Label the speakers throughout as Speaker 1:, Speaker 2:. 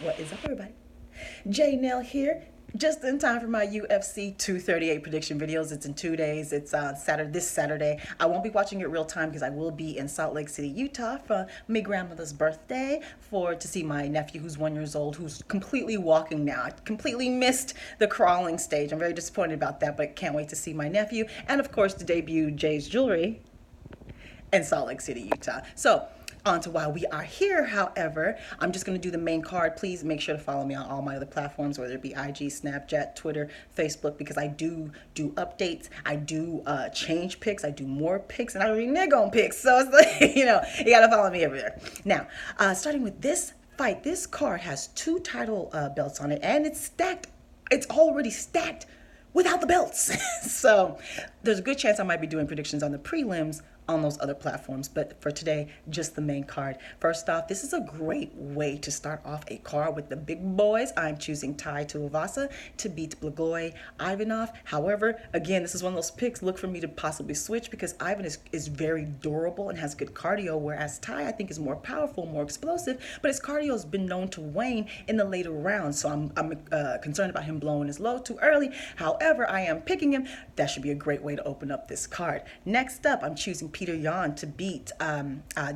Speaker 1: What is up, everybody? J Nail here, just in time for my UFC 238 prediction videos. It's in 2 days. It's Saturday. This Saturday. I won't be watching it real time because I will be in Salt Lake City, Utah, for my grandmother's birthday to see my nephew, who's 1 year old, who's completely walking now. I completely missed the crawling stage. I'm very disappointed about that, but can't wait to see my nephew, and of course to debut Jay's Jewelry in Salt Lake City, Utah. So, on to why we are here. However, I'm just going to do the main card. Please make sure to follow me on all my other platforms, whether it be IG, Snapchat, Twitter, Facebook, because I do updates. I do change picks. I do more picks, and I renege on picks. So it's like, you got to follow me everywhere. Now, starting with this fight, this card has two title belts on it, and it's stacked. It's already stacked without the belts. So there's a good chance I might be doing predictions on the prelims on those other platforms, but for today, just the main card. First off, this is a great way to start off a card with the big boys. I'm choosing Tai Tuivasa to beat Blagoy Ivanov. However, again, this is one of those picks. Look for me to possibly switch because Ivan is very durable and has good cardio, whereas Tai, I think, is more powerful, more explosive, but his cardio has been known to wane in the later rounds, so I'm concerned about him blowing his load too early. However, I am picking him. That should be a great way to open up this card. Next up, I'm choosing Peter Yan to beat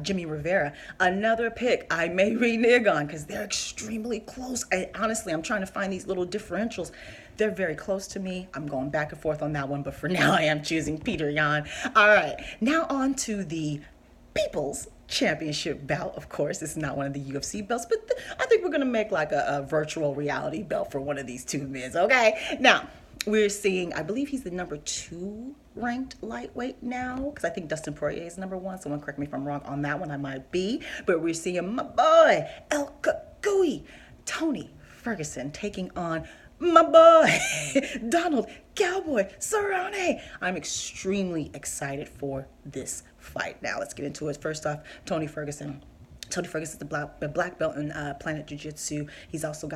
Speaker 1: Jimmy Rivera. Another pick I may renege on because they're extremely close. Honestly, I'm trying to find these little differentials. They're very close to me. I'm going back and forth on that one, but for now I am choosing Peter Yan. All right, now on to the People's Championship belt. Of course, it's not one of the UFC belts, but I think we're going to make like a virtual reality belt for one of these two men, okay? Now, we're seeing, I believe he's the number 2 ranked lightweight now, because I think Dustin Poirier is number 1. Someone correct me if I'm wrong on that one. I might be. But we're seeing my boy, El Kakui, Tony Ferguson, taking on my boy, Donald Cowboy Cerrone. I'm extremely excited for this fight. Now, let's get into it. First off, Tony Ferguson. Tony Ferguson is the black belt in Planet Jiu-Jitsu. He's also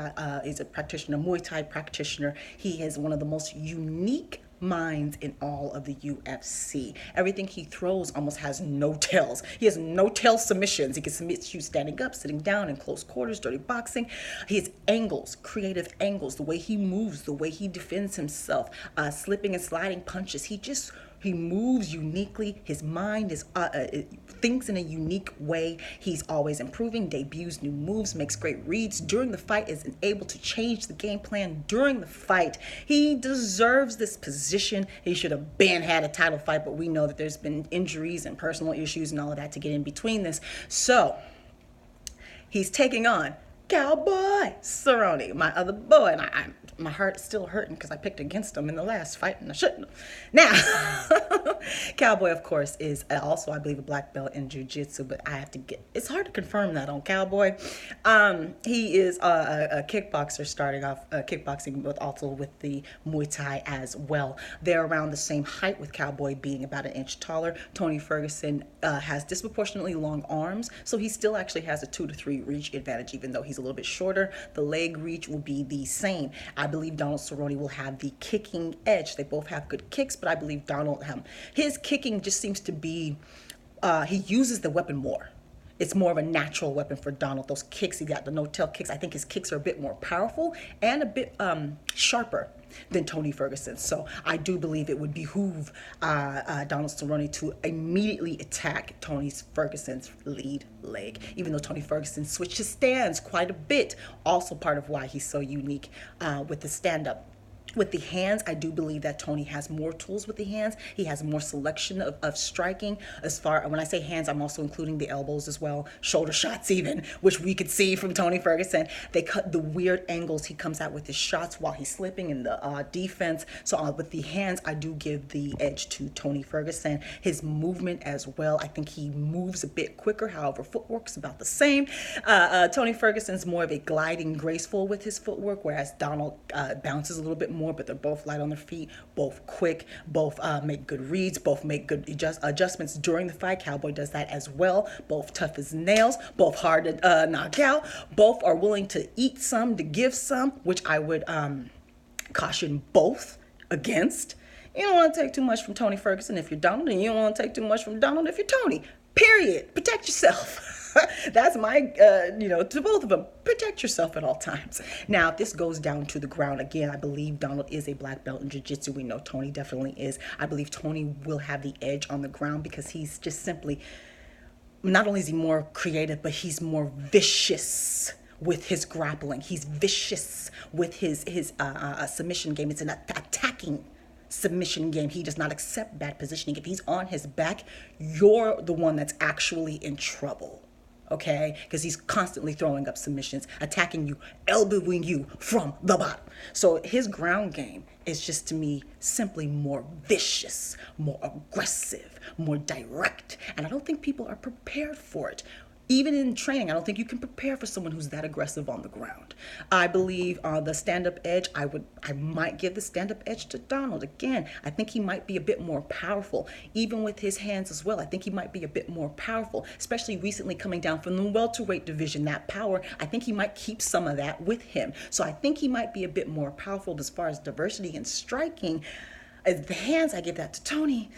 Speaker 1: he's a practitioner, Muay Thai practitioner. He is one of the most unique minds in all of the UFC. Everything he throws almost has no tails. He has no tail submissions. He can submit you standing up, sitting down, in close quarters, dirty boxing. His angles, creative angles, the way he moves, the way he defends himself, slipping and sliding punches. He moves uniquely. His mind thinks in a unique way. He's always improving, debuts new moves, makes great reads during the fight, is able to change the game plan during the fight. He deserves this position. He should have been had a title fight, but we know that there's been injuries and personal issues and all of that to get in between this. So he's taking on Cowboy Cerrone, my other boy, and my heart's still hurting because I picked against him in the last fight and I shouldn't have. Now, Cowboy, of course, is also, I believe, a black belt in jiu-jitsu, but I have to it's hard to confirm that on Cowboy. He is a kickboxer starting off kickboxing, but also with the Muay Thai as well. They're around the same height, with Cowboy being about an inch taller. Tony Ferguson has disproportionately long arms, so he still actually has a 2 to 3 reach advantage, even though he's a little bit shorter. The leg reach will be the same. I believe Donald Cerrone will have the kicking edge. They both have good kicks, but I believe his kicking just seems to be, he uses the weapon more. It's more of a natural weapon for Donald. Those kicks, he got the no-tail kicks. I think his kicks are a bit more powerful and a bit sharper than Tony Ferguson. So I do believe it would behoove Donald Cerrone to immediately attack Tony Ferguson's lead leg, even though Tony Ferguson switched his stance quite a bit. Also part of why he's so unique with the stand-up. With the hands, I do believe that Tony has more tools with the hands. He has more selection of striking. When I say hands, I'm also including the elbows as well, shoulder shots even, which we could see from Tony Ferguson. They cut the weird angles he comes out with his shots while he's slipping in the defense. So with the hands, I do give the edge to Tony Ferguson. His movement as well, I think he moves a bit quicker. However, footwork's about the same. Tony Ferguson's more of a gliding, graceful with his footwork, whereas Donald bounces a little bit more, but they're both light on their feet, both quick, both make good reads, both make good adjustments during the fight. Cowboy does that as well. Both tough as nails, both hard to knock out, both are willing to eat some, to give some, which I would caution both against. You don't want to take too much from Tony Ferguson if you're Donald, and you don't want to take too much from Donald if you're Tony. Period. Protect yourself. That's my, to both of them. Protect yourself at all times. Now, if this goes down to the ground again, I believe Donald is a black belt in jiu-jitsu. We know Tony definitely is. I believe Tony will have the edge on the ground because he's just simply, not only is he more creative, but he's more vicious with his grappling. He's vicious with his submission game. It's an attacking submission game. He does not accept bad positioning. If he's on his back, you're the one that's actually in trouble. Okay? Because he's constantly throwing up submissions, attacking you, elbowing you from the bottom. So his ground game is just, to me, simply more vicious, more aggressive, more direct. And I don't think people are prepared for it. Even in training, I don't think you can prepare for someone who's that aggressive on the ground. I believe the stand-up edge, I might give the stand-up edge to Donald. Again, I think he might be a bit more powerful, even with his hands as well. I think he might be a bit more powerful, especially recently coming down from the welterweight division. That power, I think he might keep some of that with him. So I think he might be a bit more powerful. But as far as diversity and striking, the hands, I give that to Tony.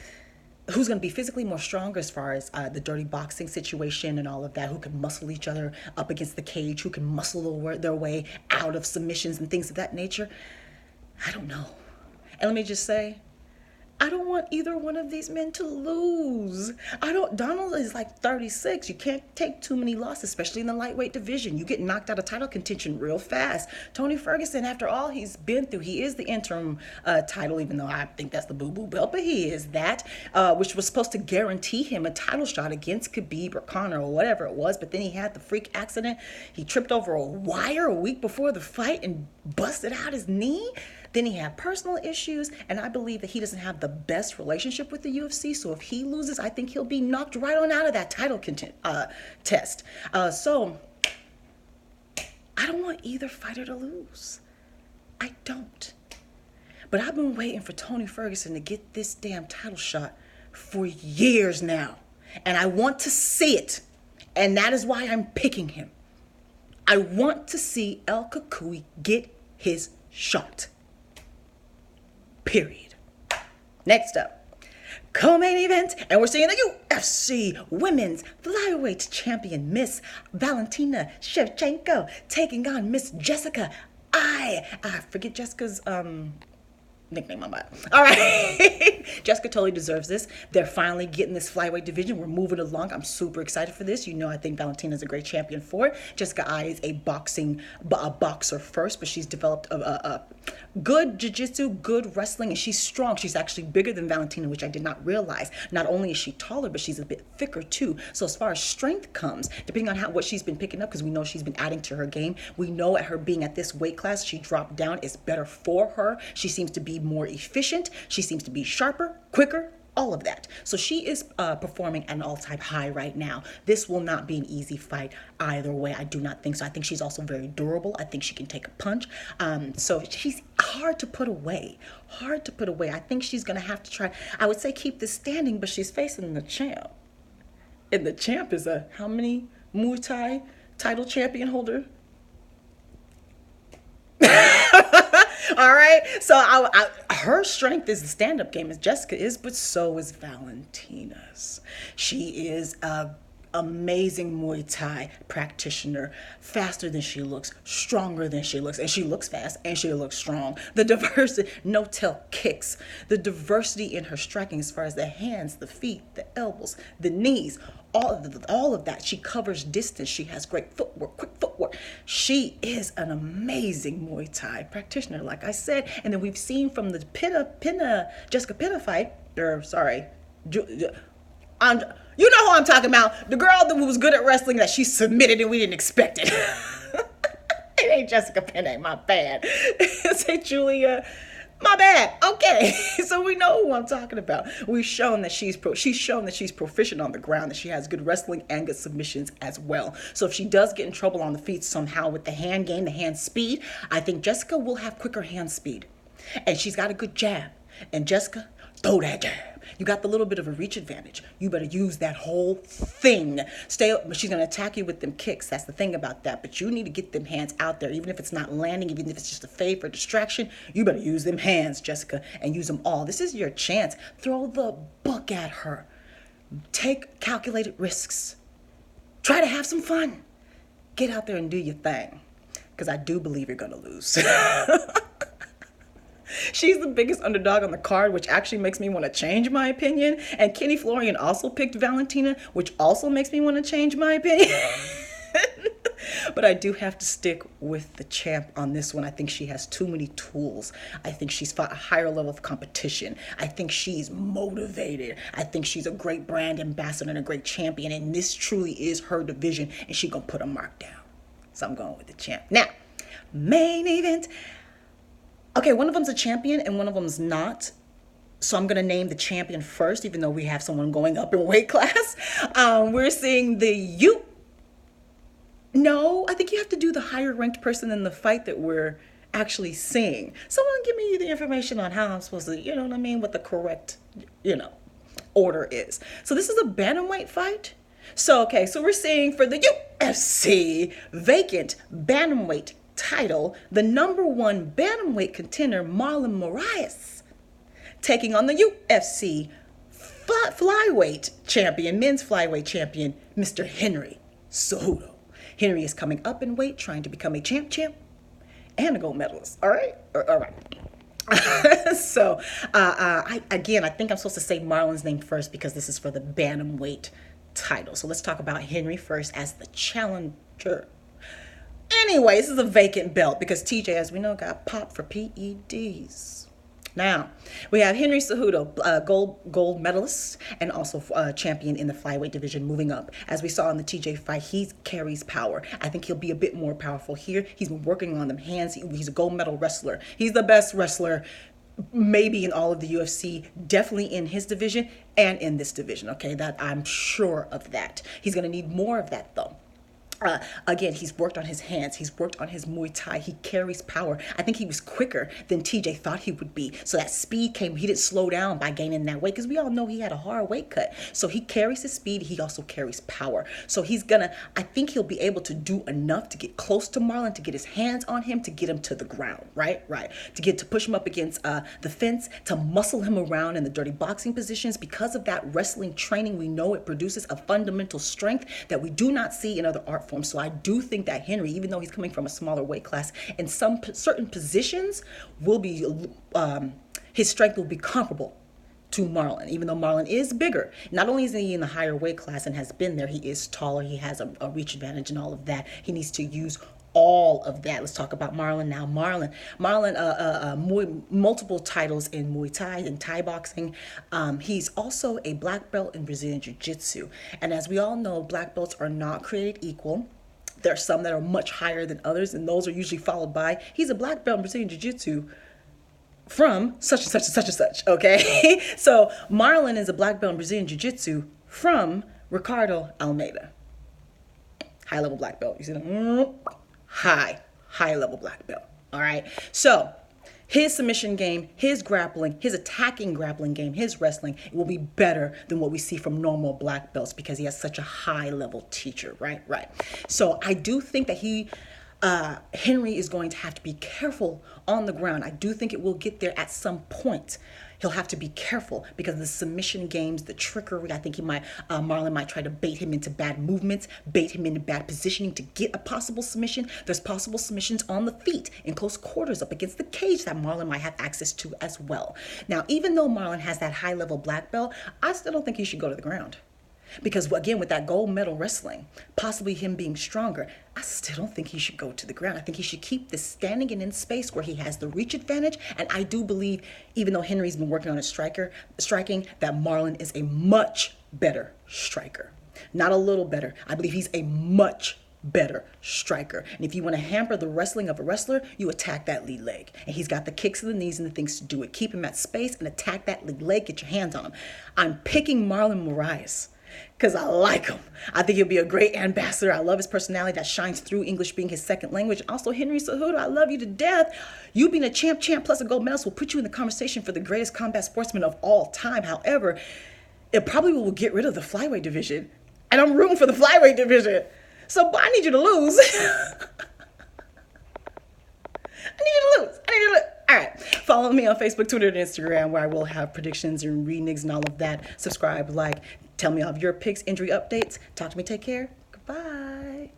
Speaker 1: Who's going to be physically more stronger as far as the dirty boxing situation and all of that, who can muscle each other up against the cage, who can muscle their way out of submissions and things of that nature. I don't know. And let me just say, I don't want either one of these men to lose. Donald is like 36. You can't take too many losses, especially in the lightweight division. You get knocked out of title contention real fast. Tony Ferguson, after all he's been through, he is the interim title, even though I think that's the boo-boo belt, but he is that, which was supposed to guarantee him a title shot against Khabib or Conor or whatever it was. But then he had the freak accident. He tripped over a wire a week before the fight and busted out his knee. Then he had personal issues, and I believe that he doesn't have the best relationship with the UFC. So if he loses, I think he'll be knocked right on out of that title test. So I don't want either fighter to lose. I don't. But I've been waiting for Tony Ferguson to get this damn title shot for years now. And I want to see it. And that is why I'm picking him. I want to see El Cucuy get his shot. Period. Next up, co-main event, and we're seeing the UFC Women's Flyweight Champion Miss Valentina Schevchencko taking on Miss Jessica. I forget Jessica's nickname on my all right. Jessica totally deserves this. They're finally getting this flyweight division. We're moving along. I'm super excited for this. I think Valentina's a great champion for it. Jessica I is a boxer first, but she's developed a good jiu-jitsu, good wrestling, and she's strong. She's actually bigger than Valentina, which I did not realize. Not only is she taller, but she's a bit thicker too. So as far as strength comes, depending on what she's been picking up, because we know she's been adding to her game, we know at her being at this weight class, she dropped down. It's better for her. She seems to be more efficient. She seems to be sharper, quicker, all of that. So she is performing at an all-time high right now. This will not be an easy fight either way. I do not think so. I think she's also very durable. I think she can take a punch. So she's hard to put away. Hard to put away. I think she's going to have to try, I would say, keep this standing, but she's facing the champ. And the champ is how many Muay Thai title champion holder? All right, so her strength is the stand-up game, as Jessica is, but so is Valentina's. She is a amazing Muay Thai practitioner, faster than she looks, stronger than she looks, and she looks fast and she looks strong. The diversity, no-tail kicks, the diversity in her striking as far as the hands, the feet, the elbows, the knees, all of that. She covers distance. She has great footwork, quick footwork. She is an amazing Muay Thai practitioner, like I said. And then we've seen from the Jessica Pitta fight, you know who I'm talking about. The girl that was good at wrestling that she submitted and we didn't expect it. It ain't Jessica Pitta, my bad. Say Julia. My bad. Okay, so we know who I'm talking about. We've shown that she's shown that she's proficient on the ground, that she has good wrestling and good submissions as well. So if she does get in trouble on the feet somehow with the hand game, the hand speed, I think Jessica will have quicker hand speed. And she's got a good jab. And Jessica, throw that jab. You got the little bit of a reach advantage. You better use that whole thing. Stay up, but she's going to attack you with them kicks. That's the thing about that. But you need to get them hands out there. Even if it's not landing, even if it's just a fade for distraction, you better use them hands, Jessica, and use them all. This is your chance. Throw the book at her. Take calculated risks. Try to have some fun. Get out there and do your thing. Because I do believe you're going to lose. She's the biggest underdog on the card, which actually makes me want to change my opinion. And Kenny Florian also picked Valentina, which also makes me want to change my opinion. But I do have to stick with the champ on this one. I think she has too many tools. I think she's fought a higher level of competition. I think she's motivated. I think she's a great brand ambassador and a great champion. And this truly is her division. And she's going to put a mark down. So I'm going with the champ. Now, main event. Okay, one of them's a champion and one of them's not. So I'm going to name the champion first, even though we have someone going up in weight class. We're seeing the No, I think you have to do the higher ranked person in the fight that we're actually seeing. Someone give me the information on how I'm supposed to, you know what I mean, what the correct, order is. So this is a bantamweight fight. So we're seeing for the UFC vacant bantamweight title, the #1 bantamweight contender Marlon Moraes taking on the UFC flyweight champion, men's flyweight champion, Mr. Henry Cejudo. Henry is coming up in weight, trying to become a champ, and a gold medalist. All right. So I think I'm supposed to say Marlon's name first because this is for the bantamweight title. So let's talk about Henry first as the challenger. Anyway, this is a vacant belt because TJ, as we know, got popped for PEDs. Now, we have Henry Cejudo, gold medalist and also champion in the flyweight division, moving up. As we saw in the TJ fight, he carries power. I think he'll be a bit more powerful here. He's been working on them hands. He's a gold medal wrestler. He's the best wrestler maybe in all of the UFC, definitely in his division and in this division, okay? That I'm sure of that. He's going to need more of that, though. Again, he's worked on his hands. He's worked on his Muay Thai. He carries power. I think he was quicker than TJ thought he would be. So that speed came. He didn't slow down by gaining that weight because we all know he had a hard weight cut. So he carries his speed. He also carries power. So I think he'll be able to do enough to get close to Marlon, to get his hands on him, to get him to the ground, right? To push him up against the fence, to muscle him around in the dirty boxing positions. Because of that wrestling training, we know it produces a fundamental strength that we do not see in other art forms. So I do think that Henry, even though he's coming from a smaller weight class, in some certain positions will be his strength will be comparable to Marlon, even though Marlon is bigger. Not only is he in the higher weight class and has been there, he is taller, he has a reach advantage and all of that. He needs to use all of that. Let's talk about Marlon now. Marlon, multiple titles in Muay Thai and Thai boxing. He's also a black belt in Brazilian Jiu-Jitsu. And as we all know, black belts are not created equal. There are some that are much higher than others, and those are usually followed by, he's a black belt in Brazilian Jiu-Jitsu from such and such and such and such, okay? So Marlon is a black belt in Brazilian Jiu-Jitsu from Ricardo Almeida. High-level black belt. You see that? High-level black belt, all right? So his submission game, his grappling, his attacking grappling game, his wrestling will be better than what we see from normal black belts because he has such a high-level teacher, right? So I do think that Henry is going to have to be careful on the ground. I do think it will get there at some point. He'll have to be careful because the submission games, the trickery, I think Marlon might try to bait him into bad movements, bait him into bad positioning to get a possible submission. There's possible submissions on the feet in close quarters up against the cage that Marlon might have access to as well. Now, even though Marlon has that high-level black belt, I still don't think he should go to the ground. Because, again, with that gold medal wrestling, possibly him being stronger, I still don't think he should go to the ground. I think he should keep this standing and in space where he has the reach advantage. And I do believe, even though Henry's been working on his striking, that Marlon is a much better striker. Not a little better. I believe he's a much better striker. And if you want to hamper the wrestling of a wrestler, you attack that lead leg. And he's got the kicks and the knees and the things to do it. Keep him at space and attack that lead leg. Get your hands on him. I'm picking Marlon Moraes because I like him. I think he'll be a great ambassador. I love his personality that shines through, English being his second language. Also, Henry Cejudo, I love you to death. You being a champ plus a gold medalist will put you in the conversation for the greatest combat sportsman of all time. However, it probably will get rid of the flyweight division. And I'm rooting for the flyweight division. So I need you to lose. I need you to lose. All right. Follow me on Facebook, Twitter, and Instagram where I will have predictions and reneg's and all of that. Subscribe, like, tell me all of your picks, injury updates. Talk to me. Take care. Goodbye. Bye.